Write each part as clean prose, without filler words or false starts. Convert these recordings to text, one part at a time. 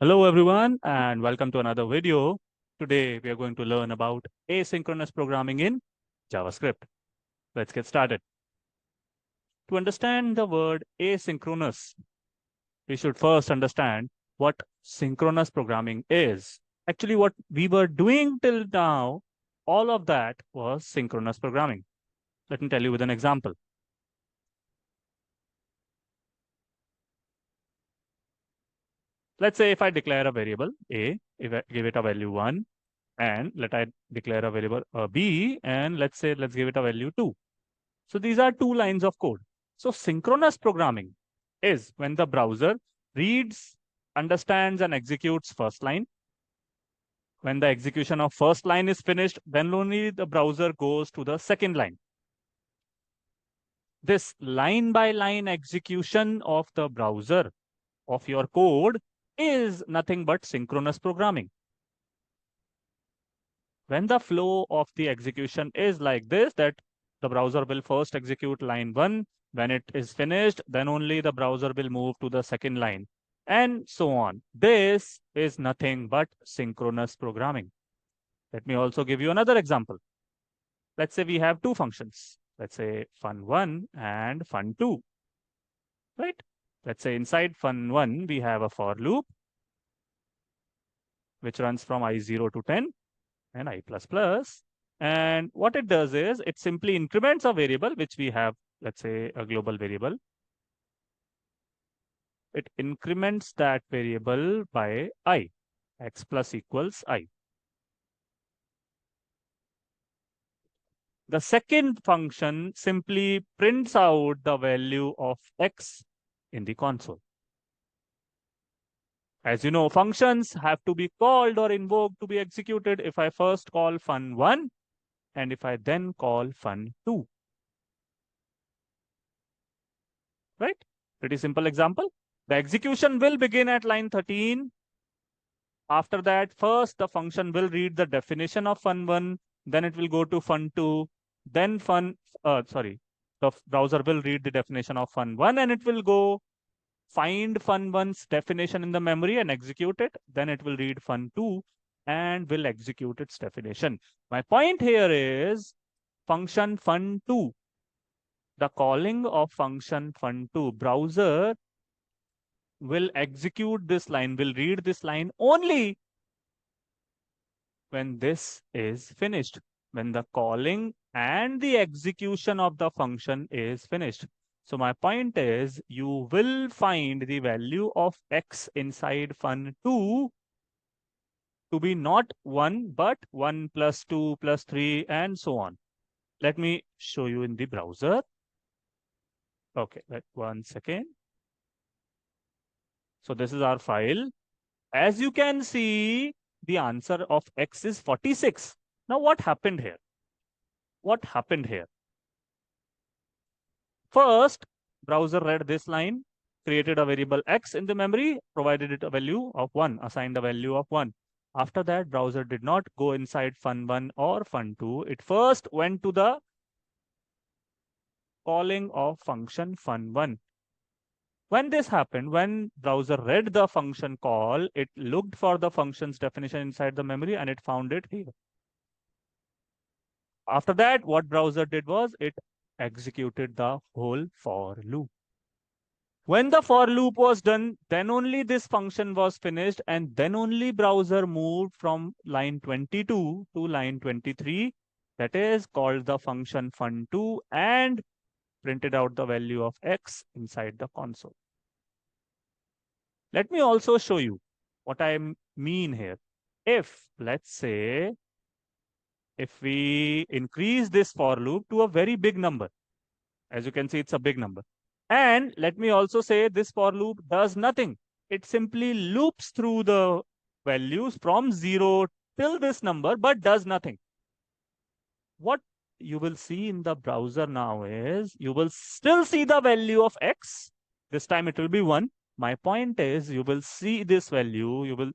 Hello everyone and welcome to another video. Today we are going to learn about asynchronous programming in JavaScript. Let's get started. To understand the word asynchronous, we should first understand what synchronous programming is. Actually, what we were doing till now, all of that was synchronous programming. Let me tell you with an example. Let's say if I declare a variable a, if I give it a value 1, and let I declare a variable b, and let's give it a value 2. So these are two lines of code. So synchronous programming is when the browser reads, understands, and executes first line. When the execution of first line is finished, then only the browser goes to the second line. This line by line execution of the browser of your code is nothing but synchronous programming. When the flow of the execution is like this, that the browser will first execute line 1. When it is finished, then only the browser will move to the second line, and so on. This is nothing but synchronous programming. Let me also give you another example. Let's say we have two functions. Let's say fun1 and fun2, right? Let's say inside fun1, we have a for loop, which runs from i0 to 10 and I++. And what it does is it simply increments a variable, which we have, let's say a global variable. It increments that variable by I, x plus equals I. The second function simply prints out the value of x in the console. As you know, functions have to be called or invoked to be executed if I first call fun1 and if I then call fun2. Right? Pretty simple example. The execution will begin at line 13. After that, first the function will read the definition of fun1, then it will go to fun2, then the browser will read the definition of fun1 and it will go find fun1's definition in the memory and execute it. Then it will read fun2 and will execute its definition. My point here is function fun2. The calling of function fun2, browser will execute this line, will read this line only when this is finished, when the calling and the execution of the function is finished. So my point is you will find the value of x inside fun2 to be not 1, but 1 plus 2 plus 3 and so on. Let me show you in the browser. Okay, wait 1 second. So this is our file. As you can see, the answer of x is 46. Now what happened here? What happened here? First, browser read this line, created a variable x in the memory, provided it a value of 1, assigned a value of 1. After that, browser did not go inside fun1 or fun2. It first went to the calling of function fun1. When this happened, when browser read the function call, it looked for the function's definition inside the memory and it found it here. After that, what browser did was it executed the whole for loop. When the for loop was done, then only this function was finished and then only browser moved from line 22 to line 23. That is called the function fun2 and printed out the value of x inside the console. Let me also show you what I mean here. If, let's say, if we increase this for loop to a very big number, as you can see, it's a big number. And let me also say this for loop does nothing. It simply loops through the values from 0 till this number, but does nothing. What you will see in the browser now is you will still see the value of x. This time it will be 1. My point is you will see this value. You will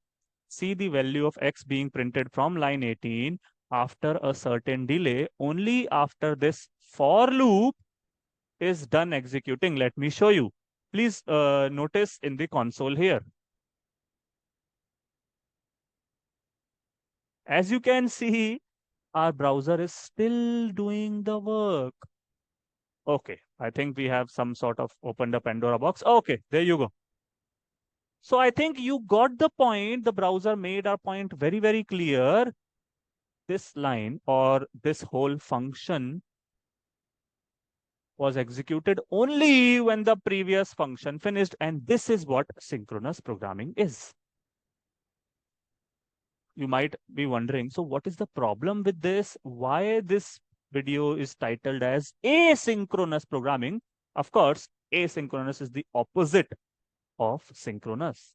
see the value of x being printed from line 18 after a certain delay. Only after this for loop is done executing. Let me show you. Please notice in the console here. As you can see, our browser is still doing the work. Okay, I think we have some sort of opened a Pandora box. Okay, there you go. So I think you got the point. The browser made our point very, very clear. This line or this whole function was executed only when the previous function finished. And this is what synchronous programming is. You might be wondering, so what is the problem with this? Why this video is titled as asynchronous programming? Of course, asynchronous is the opposite of synchronous.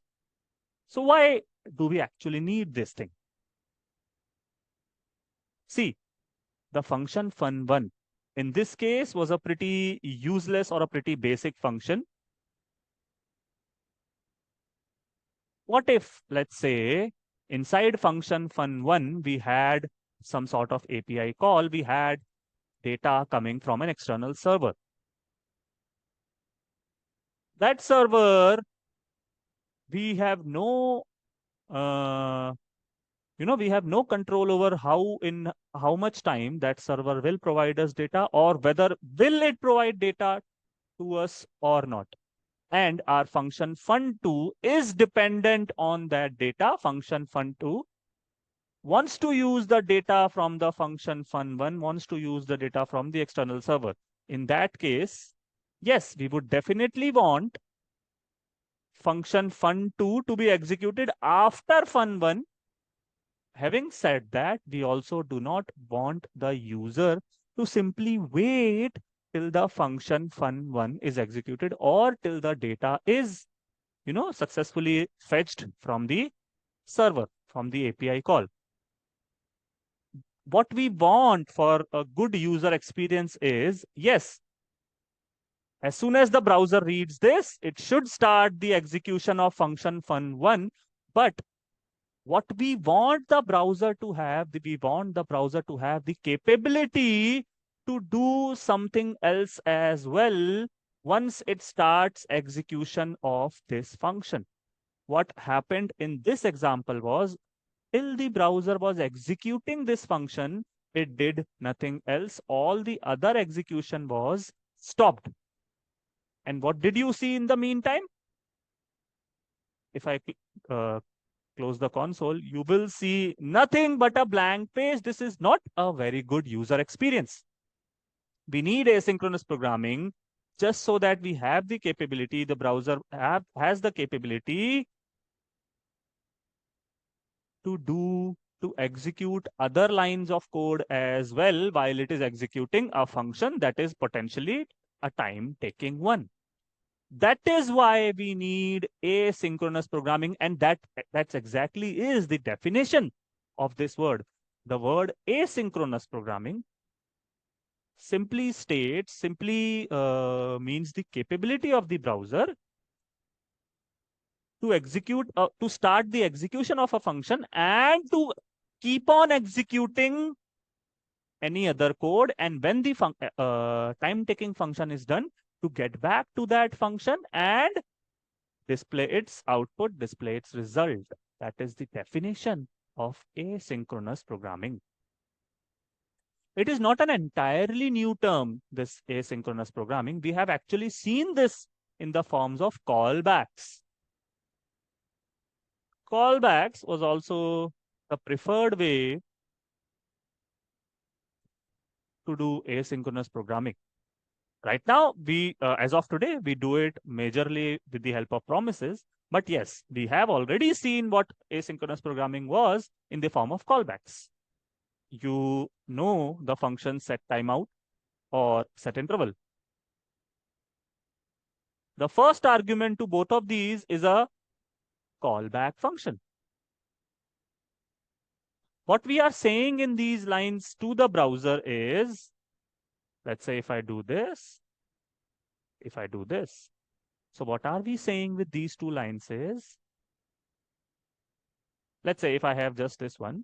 So why do we actually need this thing? See, the function fun1 in this case was a pretty useless or a pretty basic function. What if, let's say, inside function fun1, we had some sort of API call, we had data coming from an external server. That server, we have no, we have no control over how much time that server will provide us data, or whether will it provide data to us or not. And our function fun2 is dependent on that data. Function fun2 wants to use the data from the function fun1, wants to use the data from the external server. In that case, yes, we would definitely want function fun2 to be executed after fun1. Having said that, we also do not want the user to simply wait till the function fun1 is executed or till the data is, successfully fetched from the server, from the API call. What we want for a good user experience is, yes, as soon as the browser reads this, it should start the execution of function fun1. But what we want the browser to have, we want the browser to have the capability to do something else as well once it starts execution of this function. What happened in this example was, till the browser was executing this function, it did nothing else. All the other execution was stopped. And what did you see in the meantime? If I close the console, you will see nothing but a blank page. This is not a very good user experience. We need asynchronous programming just so that we have the capability, the browser has the capability to execute other lines of code as well while it is executing a function that is potentially a time-taking one. That is why we need asynchronous programming, and that's exactly is the definition of this word. The word asynchronous programming simply means the capability of the browser to start the execution of a function and to keep on executing any other code. And when the time-taking function is done, to get back to that function and display its output, display its result. That is the definition of asynchronous programming. It is not an entirely new term, this asynchronous programming. We have actually seen this in the forms of callbacks. Callbacks was also the preferred way to do asynchronous programming. Right now, as of today, we do it majorly with the help of promises. But yes, we have already seen what asynchronous programming was in the form of callbacks. You know the function set timeout or set interval. The first argument to both of these is a callback function. What we are saying in these lines to the browser is, let's say if I do this, if I do this. So what are we saying with these two lines is, let's say if I have just this one.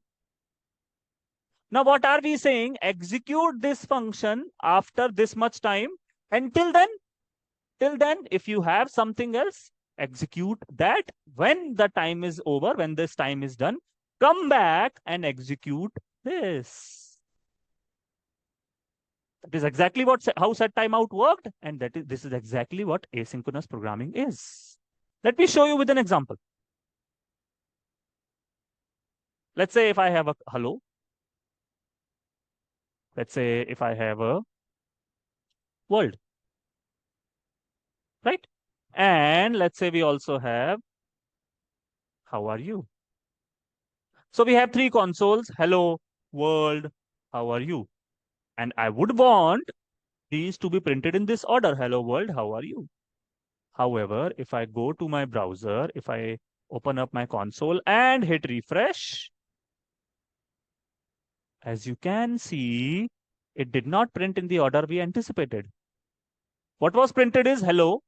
Now what are we saying? Execute this function after this much time. Until then, if you have something else, execute that when the time is over, when this time is done. come back and execute this. That is exactly how set timeout worked, and this is exactly what asynchronous programming is. Let me show you with an example. Let's say if I have a hello, let's say if I have a world, right? And let's say we also have how are you? So we have three consoles, hello, world, how are you? And I would want these to be printed in this order, hello world, how are you? However, if I go to my browser, if I open up my console and hit refresh, as you can see, it did not print in the order we anticipated. What was printed is hello.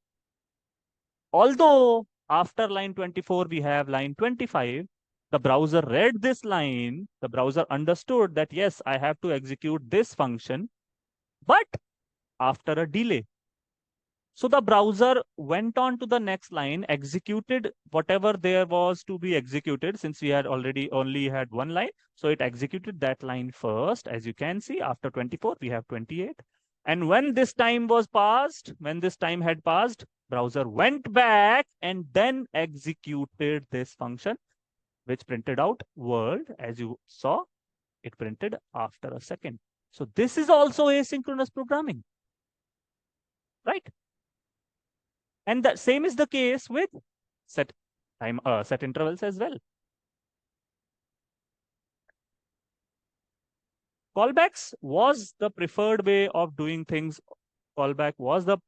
Although after line 24, we have line 25, the browser read this line, the browser understood that yes, I have to execute this function, but after a delay. So the browser went on to the next line, executed whatever there was to be executed since we had already only had one line. So it executed that line first. As you can see, after 24, we have 28. And when this time was passed, when this time had passed, browser went back and then executed this function, which printed out world. As you saw, it printed after a second. So this is also asynchronous programming, right? And the same is the case with set set intervals as well. Callbacks was the preferred way of doing things. Callback was the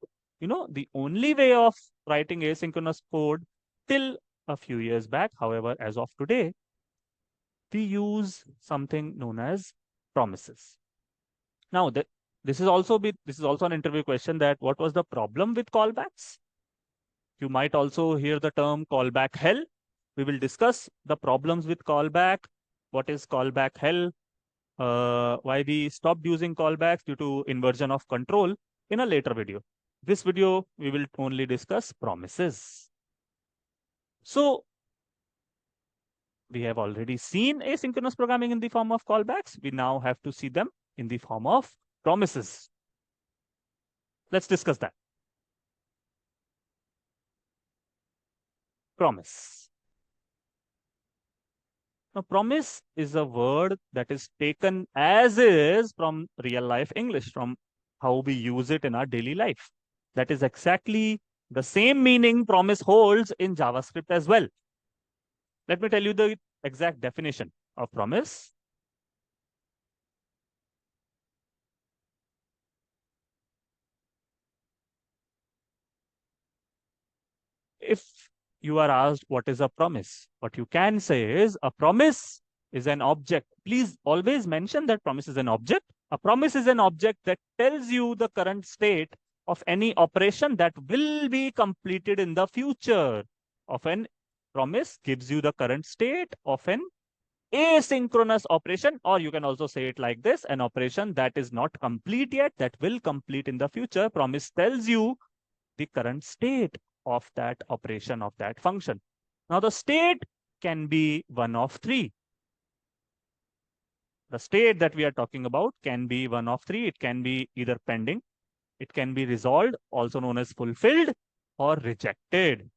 only way of writing asynchronous code till a few years back. However, as of today, we use something known as promises. Now, this is also an interview question, that what was the problem with callbacks? You might also hear the term callback hell. We will discuss the problems with callback, what is callback hell, why we stopped using callbacks due to inversion of control in a later video. This video, we will only discuss promises. So we have already seen asynchronous programming in the form of callbacks. We now have to see them in the form of promises. Let's discuss that. Promise. Now, promise is a word that is taken as is from real life English, from how we use it in our daily life. That is exactly the same meaning promise holds in JavaScript as well. Let me tell you the exact definition of promise. If you are asked what is a promise, what you can say is a promise is an object. Please always mention that promise is an object. A promise is an object that tells you the current state of any operation that will be completed in the future. Of an promise gives you the current state of an asynchronous operation, or you can also say it like this, an operation that is not complete yet, that will complete in the future. Promise tells you the current state of that operation, of that function. Now, the state can be one of three. The state that we are talking about can be one of three. It can be either pending, it can be resolved, also known as fulfilled, or rejected.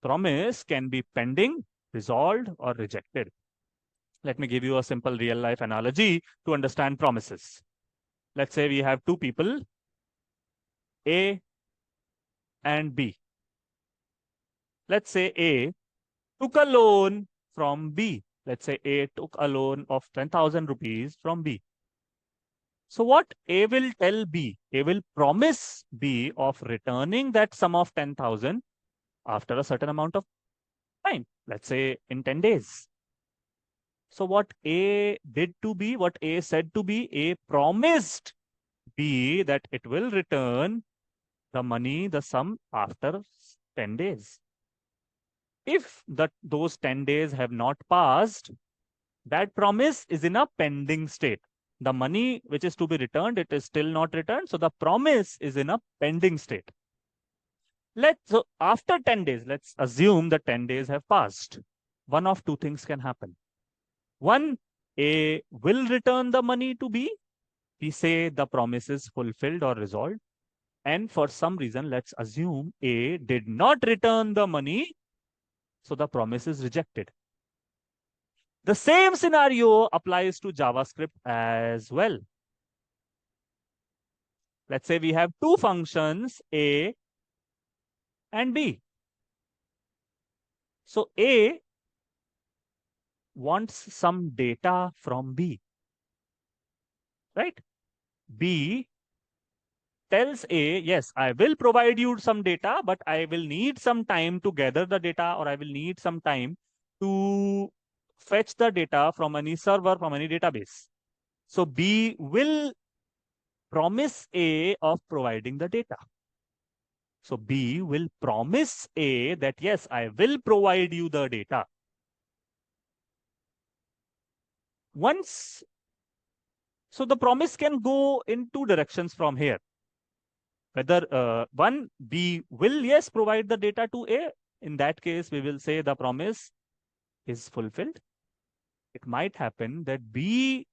Promise can be pending, resolved, or rejected. Let me give you a simple real life analogy to understand promises. Let's say we have two people, A and B. Let's say A took a loan from B. Let's say A took a loan of 10,000 rupees from B. So what A will tell B? A will promise B of returning that sum of 10,000 after a certain amount of time. Let's say in 10 days. So what A did to B, what A said to B, A promised B that it will return the money, the sum after 10 days. If those 10 days have not passed, that promise is in a pending state. The money which is to be returned, it is still not returned. So the promise is in a pending state. So after 10 days, let's assume the 10 days have passed. One of two things can happen. One, A will return the money to B. We say the promise is fulfilled or resolved. And for some reason, let's assume A did not return the money, so the promise is rejected. The same scenario applies to JavaScript as well. Let's say we have two functions, A and B. So A wants some data from B, right? B tells A, yes, I will provide you some data, but I will need some time to gather the data, or I will need some time to fetch the data from any server, from any database. So B will promise A of providing the data. So B will promise A that, yes, I will provide you the data. Once, so the promise can go in two directions from here. Whether one, B will, yes, provide the data to A. In that case, we will say the promise is fulfilled. It might happen that B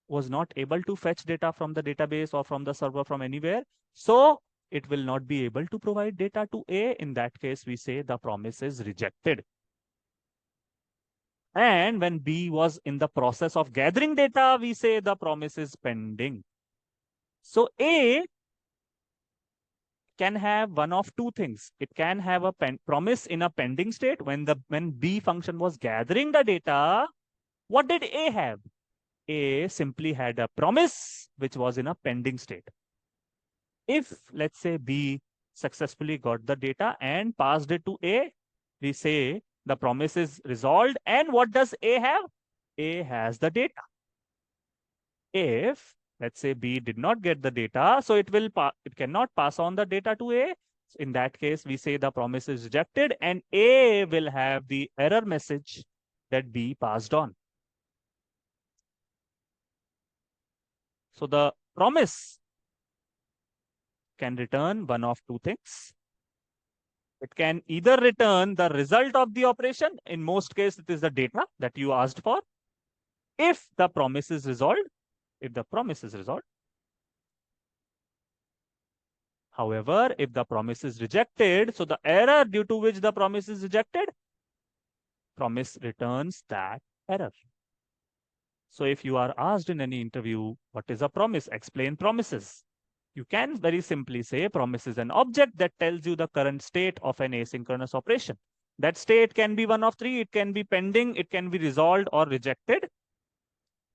was not able to fetch data from the database or from the server from anywhere. So it will not be able to provide data to A. In that case, we say the promise is rejected. And when B was in the process of gathering data, we say the promise is pending. So A can have one of two things. It can have a promise in a pending state. When B function was gathering the data, what did A have? A simply had a promise which was in a pending state. If, let's say, B successfully got the data and passed it to A, we say the promise is resolved. And what does A have? A has the data. If, let's say, B did not get the data, so it cannot pass on the data to A. In that case, we say the promise is rejected and A will have the error message that B passed on. So the promise can return one of two things. It can either return the result of the operation. In most cases, it is the data that you asked for. If the promise is resolved, if the promise is resolved. However, if the promise is rejected, so the error due to which the promise is rejected, promise returns that error. So if you are asked in any interview, what is a promise? Explain promises. You can very simply say promise is an object that tells you the current state of an asynchronous operation. That state can be one of three. It can be pending, it can be resolved or rejected.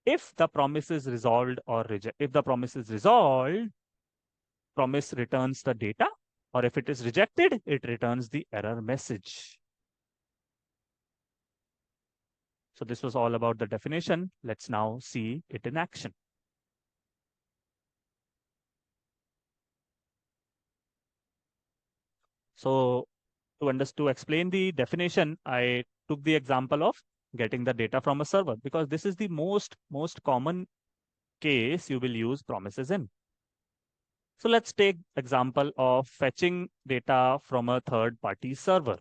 If the promise is resolved or if the promise is resolved, promise returns the data, or if it is rejected, it returns the error message. So this was all about the definition. Let's now see it in action. So to explain the definition, I took the example of getting the data from a server because this is the most common case you will use promises in. So let's take example of fetching data from a third-party server.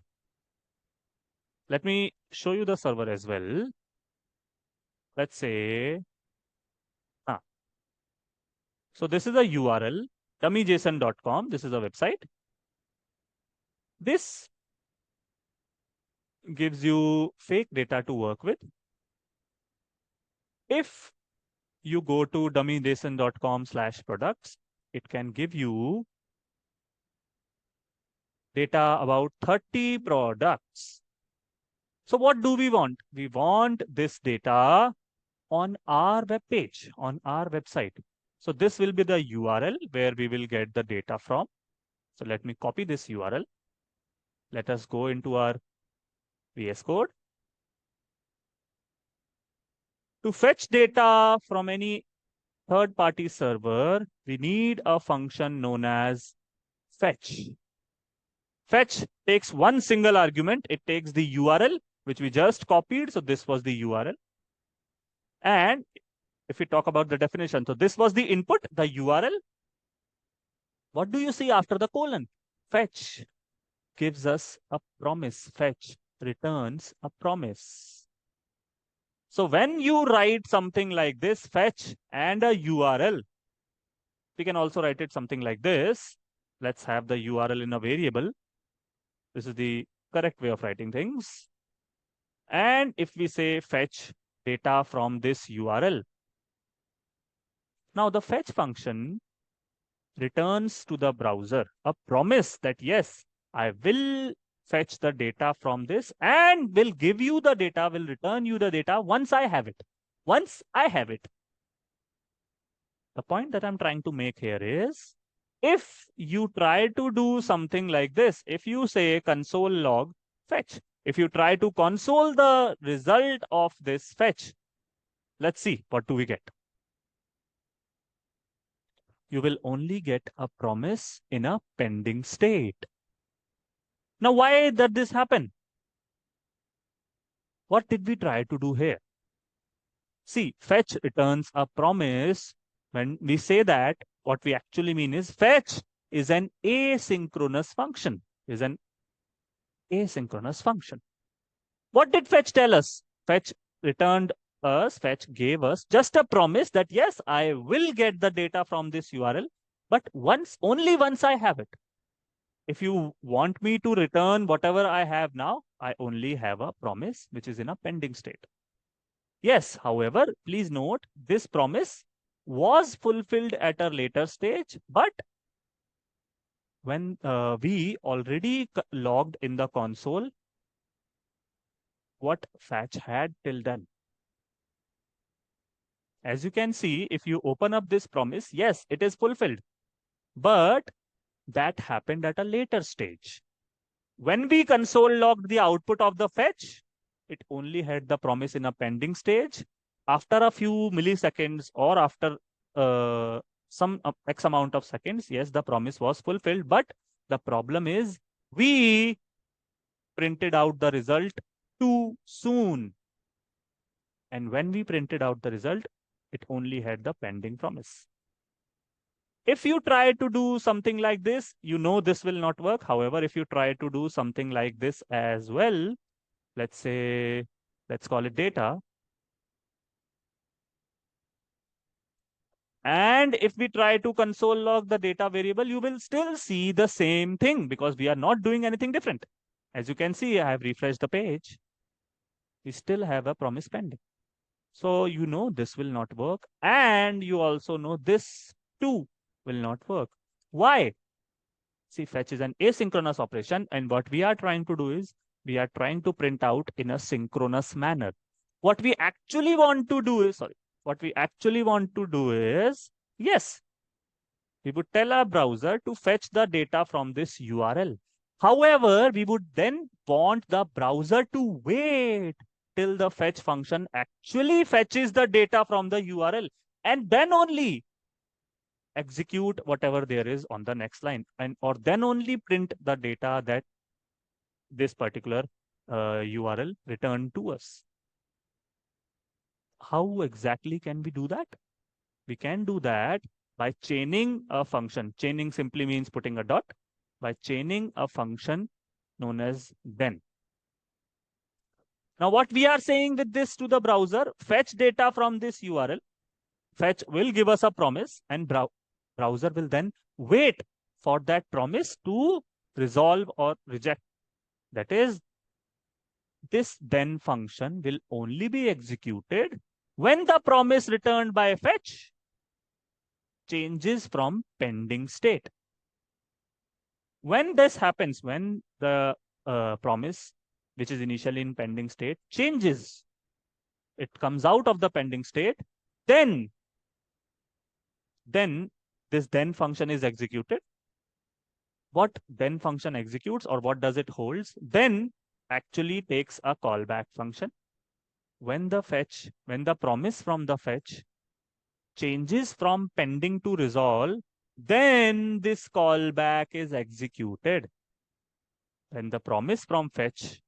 Let me show you the server as well. Let's say, so this is a URL, dummyjson.com. This is a website. This gives you fake data to work with. If you go to dummyjson.com/products, it can give you data about 30 products. So what do we want? We want this data on our web page, on our website. So this will be the URL where we will get the data from. So let me copy this URL. Let us go into our VS Code. To fetch data from any third-party server, we need a function known as fetch. Fetch takes one single argument. It takes the URL, which we just copied. So this was the URL. And if we talk about the definition, so this was the input, the URL. What do you see after the colon? Fetch gives us a promise. Fetch returns a promise. So when you write something like this, fetch and a URL, we can also write it something like this. Let's have the URL in a variable. This is the correct way of writing things. And if we say fetch data from this URL, now the fetch function returns to the browser a promise that yes, I will fetch the data from this and will give you the data, will return you the data once I have it. Once I have it. The point that I'm trying to make here is if you try to do something like this, if you say console log fetch, if you try to console the result of this fetch, let's see what do we get. You will only get a promise in a pending state. Now, why did this happen? What did we try to do here? See, fetch returns a promise. When we say that, what we actually mean is fetch is an asynchronous function, is an asynchronous function. What did fetch tell us? Fetch returned us, fetch gave us just a promise that yes, I will get the data from this URL, but only once I have it. If you want me to return whatever I have now, I only have a promise which is in a pending state. Yes, however, please note this promise was fulfilled at a later stage, but when we already logged in the console what fetch had till then. As you can see, if you open up this promise, yes, it is fulfilled, but that happened at a later stage. When we console logged the output of the fetch, it only had the promise in a pending stage. After a few milliseconds or after some X amount of seconds, yes, the promise was fulfilled. But the problem is we printed out the result too soon. And when we printed out the result, it only had the pending promise. If you try to do something like this, you know this will not work. However, if you try to do something like this as well, let's say, let's call it data. And if we try to console log the data variable, you will still see the same thing because we are not doing anything different. As you can see, I have refreshed the page. We still have a promise pending. So you know this will not work. And you also know this too will not work. Why? See, fetch is an asynchronous operation. And what we are trying to do is we are trying to print out in a synchronous manner. What we actually want to do is, sorry, what we actually want to do is, yes, we would tell our browser to fetch the data from this URL. However, we would then want the browser to wait till the fetch function actually fetches the data from the URL and then only execute whatever there is on the next line and or then only print the data that this particular URL returned to us. How exactly can we do that? We can do that by chaining a function. Chaining simply means putting a dot. By chaining a function known as then. Now what we are saying with this to the browser, fetch data from this URL. Fetch will give us a promise and browser will then wait for that promise to resolve or reject. That is, this then function will only be executed when the promise returned by fetch changes from pending state. When this happens, when the promise, which is initially in pending state, changes, it comes out of the pending state, then this then function is executed. What then function executes or what does it holds? Then actually takes a callback function. When the promise from the fetch changes from pending to resolve, then this callback is executed. When the promise from fetch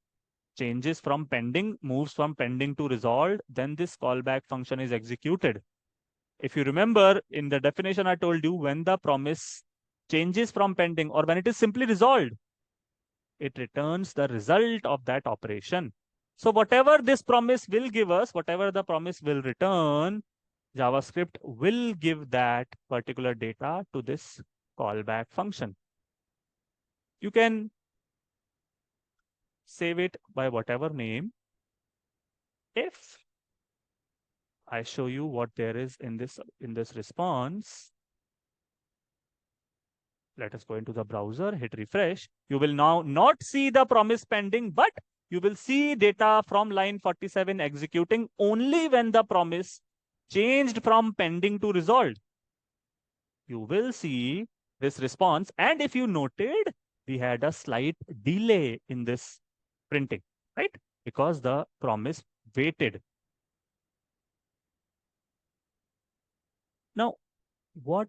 changes from pending, moves from pending to resolved, then this callback function is executed. If you remember in the definition I told you, when the promise changes from pending or when it is simply resolved, it returns the result of that operation. So whatever this promise will give us, whatever the promise will return, JavaScript will give that particular data to this callback function. You can save it by whatever name. If I show you what there is in this response, let us go into the browser, hit refresh. You will now not see the promise pending, but you will see data from line 47 executing only when the promise changed from pending to resolved. You will see this response. And if you noted, we had a slight delay in this printing, right? Because the promise waited. Now, what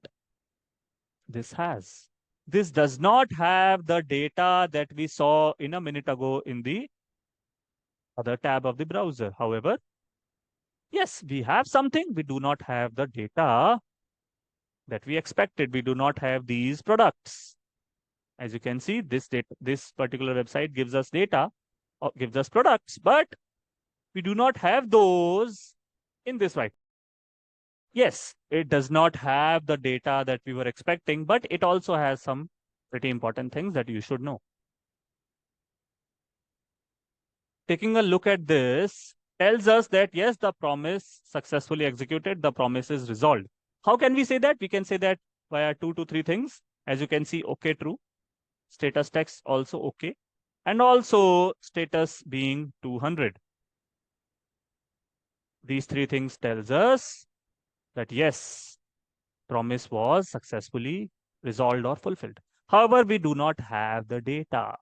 this has? This does not have the data that we saw in a minute ago in the other tab of the browser. However, yes, we have something. We do not have the data that we expected. We do not have these products. As you can see, this particular website gives us data, or gives us products, but we do not have those in this right. Yes, it does not have the data that we were expecting, but it also has some pretty important things that you should know. Taking a look at this tells us that yes, the promise successfully executed, the promise is resolved. How can we say that? We can say that via 2 to 3 things. As you can see, okay, true. Status text also okay. And also status being 200. These 3 things tells us that yes, promise was successfully resolved or fulfilled. However, we do not have the data.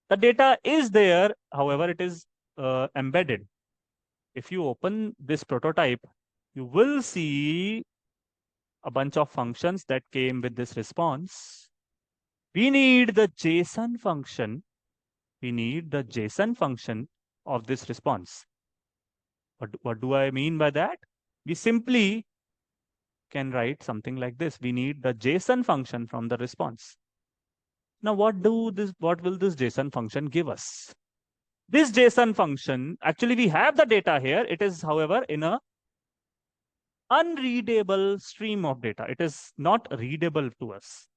The data is there, however, it is embedded. If you open this prototype, you will see a bunch of functions that came with this response. We need the JSON function. We need the JSON function of this response. What do I mean by that? We simply can write something like this. We need the JSON function from the response. Now, what will this JSON function give us? This JSON function, actually we have the data here. It is, however, in a unreadable stream of data. It is not readable to us.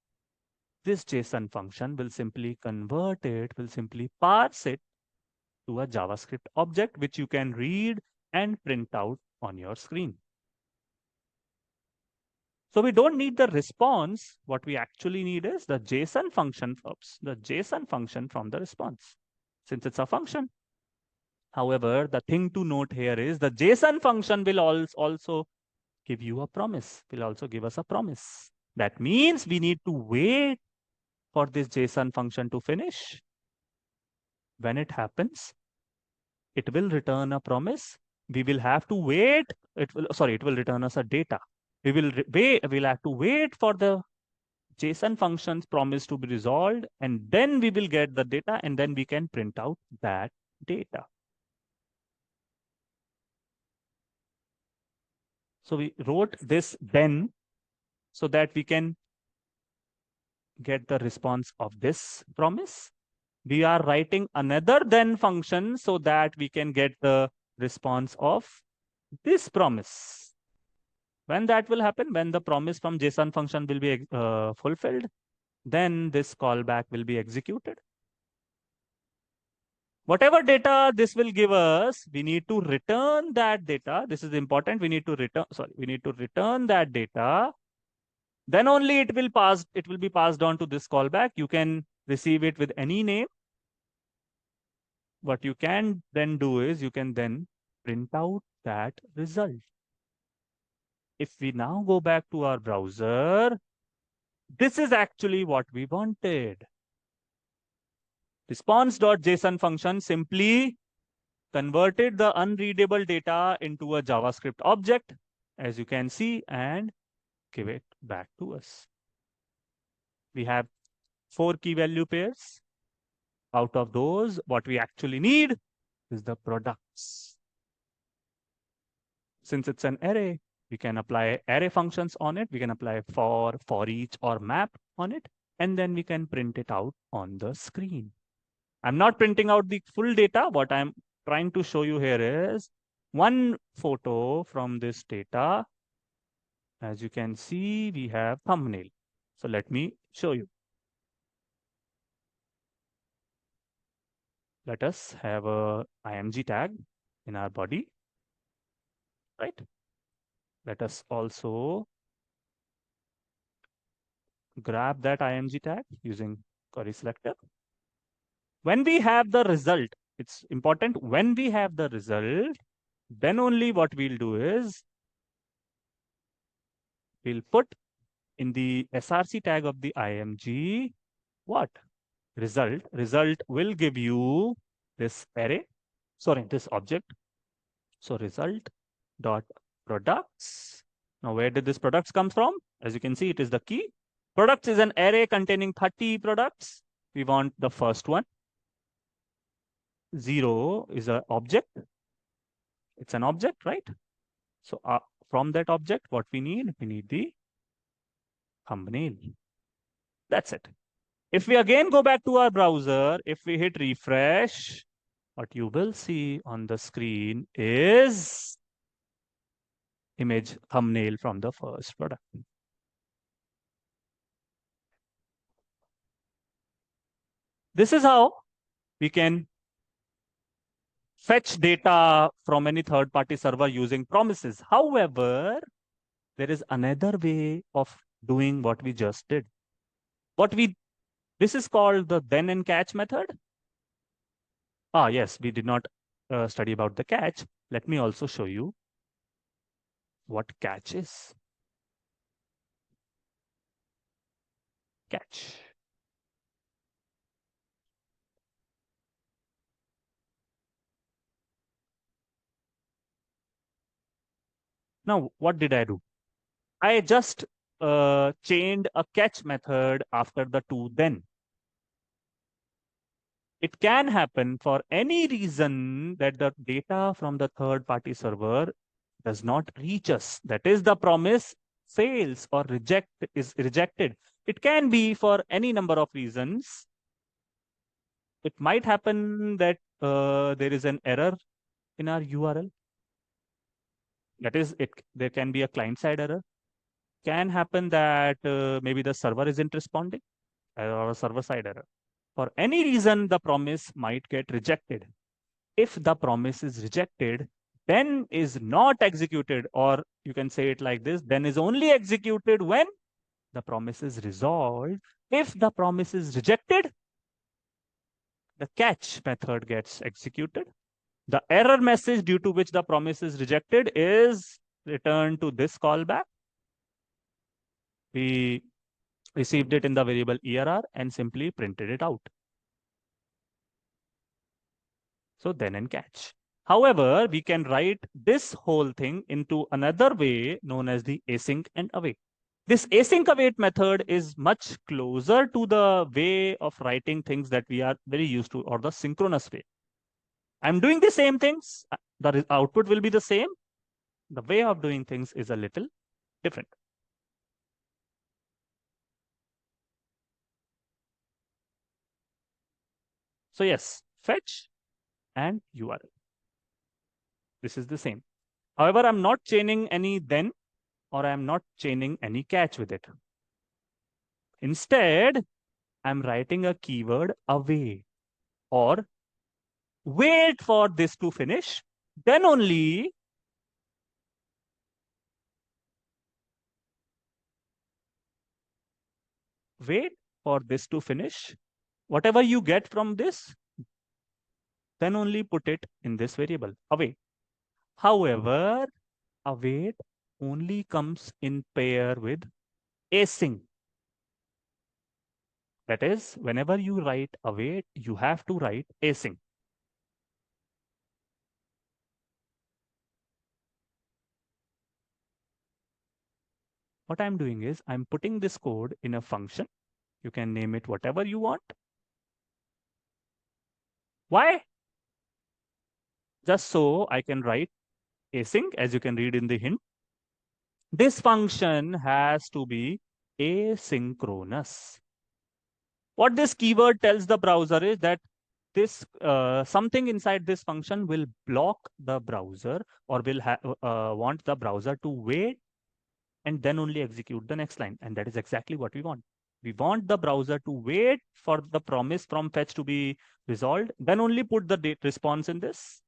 This JSON function will simply convert it, will simply parse it to a JavaScript object, which you can read and print out on your screen. So we don't need the response. What we actually need is the JSON function, the JSON function from the response, since it's a function. However, the thing to note here is the JSON function will also give you a promise, will also give us a promise. That means we need to wait for this JSON function to finish. When it happens, it will return a promise. We will have to wait. It will return us a data. We'll have to wait for the JSON function's promise to be resolved, and then we will get the data, and then we can print out that data. So we wrote this then so that we can get the response of this promise. We are writing another then function so that we can get the response of this promise. When that will happen, when the promise from JSON function will be fulfilled, then this callback will be executed. Whatever data this will give us, we need to return that data. This is important. We need to return that data. Then only it will be passed on to this callback. You can receive it with any name. What you can then do is you can then print out that result. If we now go back to our browser, this is actually what we wanted. Response.json function simply converted the unreadable data into a JavaScript object, as you can see, and give it back to us. We have 4 key value pairs. Out of those, what we actually need is the products. Since it's an array, we can apply array functions on it. We can apply for each, or map on it, and then we can print it out on the screen. I'm not printing out the full data. What I'm trying to show you here is one photo from this data. As you can see, we have thumbnail. So let me show you. Let us have a img tag in our body, right? Let us also grab that img tag using query selector. When we have the result, it's important, when we have the result, then only what we'll do is we'll put in the src tag of the img what? Result. Result will give you this array, sorry, this object. So result dot products. Now, where did this products come from? As you can see, it is the key. Products is an array containing 30 products. We want the first one. 0 is an object. It's an object, right? So from that object, what we need? We need the thumbnail. That's it. If we again go back to our browser, if we hit refresh, what you will see on the screen is image thumbnail from the first product. This is how we can fetch data from any third-party server using promises. However, there is another way of doing what we just did. This is called the then and catch method. Yes, we did not study about the catch. Let me also show you what catch is. Catch. Now, what did I do? I just chained a catch method after the to then. It can happen for any reason that the data from the third party server does not reach us. That is, the promise fails or is rejected. It can be for any number of reasons. It might happen that there is an error in our URL. That is, there can be a client-side error. Can happen that maybe the server isn't responding or a server-side error. For any reason, the promise might get rejected. If the promise is rejected, then is not executed, or you can say it like this, then is only executed when the promise is resolved. If the promise is rejected, the catch method gets executed. The error message due to which the promise is rejected is returned to this callback. We received it in the variable ERR and simply printed it out. So then and catch. However, we can write this whole thing into another way known as the async and await. This async await method is much closer to the way of writing things that we are very used to, or the synchronous way. I'm doing the same things. The output will be the same. The way of doing things is a little different. So yes, fetch and URL. This is the same. However, I'm not chaining any then, or I'm not chaining any catch with it. Instead, I'm writing a keyword await, or wait for this to finish. Then only wait for this to finish. Whatever you get from this, then only put it in this variable await. However, await only comes in pair with async. That is, whenever you write await, you have to write async. What I'm doing is I'm putting this code in a function. You can name it whatever you want. Why? Just so I can write async, as you can read in the hint. This function has to be asynchronous. What this keyword tells the browser is that this something inside this function will block the browser, or will want the browser to wait and then only execute the next line. And that is exactly what we want. We want the browser to wait for the promise from fetch to be resolved, then only put the response in this.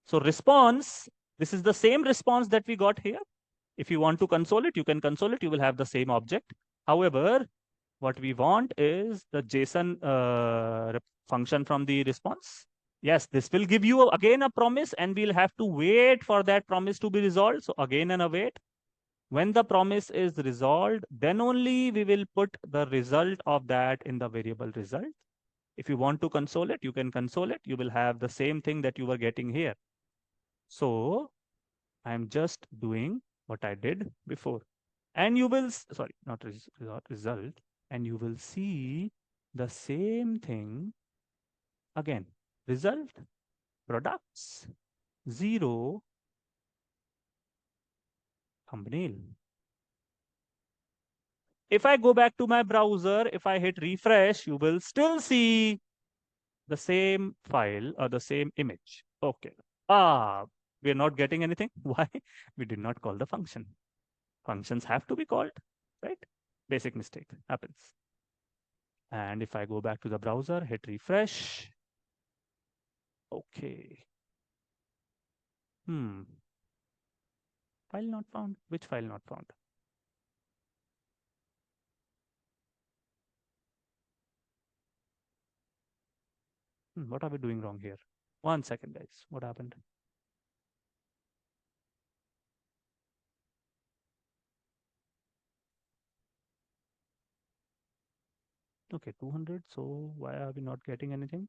So response, this is the same response that we got here. If you want to console it, you can console it. You will have the same object. However, what we want is the JSON function from the response. Yes, this will give you again a promise, and we'll have to wait for that promise to be resolved. So again and await. When the promise is resolved, then only we will put the result of that in the variable result. If you want to console it, you can console it. You will have the same thing that you were getting here. So I'm just doing what I did before. And you will, sorry, not result, and you will see the same thing again. Result, products, 0, thumbnail. If I go back to my browser, if I hit refresh, you will still see the same file or the same image. Okay. We're not getting anything. Why? We did not call the function. Functions have to be called, right? Basic mistake happens. And if I go back to the browser, hit refresh. Okay. File not found. Which file not found? What are we doing wrong here? 1 second, guys. What happened? Okay, 200. So why are we not getting anything?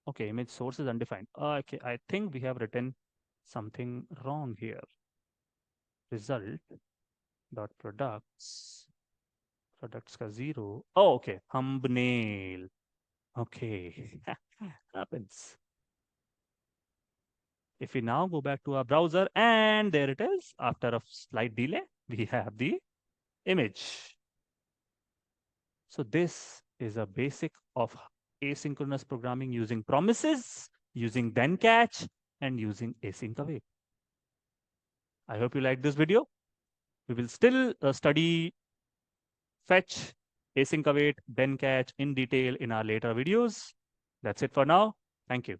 Okay, image source is undefined. Okay, I think we have written something wrong here. Result dot products ka 0. Oh, okay, thumbnail. Okay, happens. If we now go back to our browser, and there it is, after a slight delay, we have the image. So this is a basic of asynchronous programming using promises, using then catch, and using async await. I hope you liked this video. We will still study fetch, async await, then catch in detail in our later videos. That's it for now. Thank you.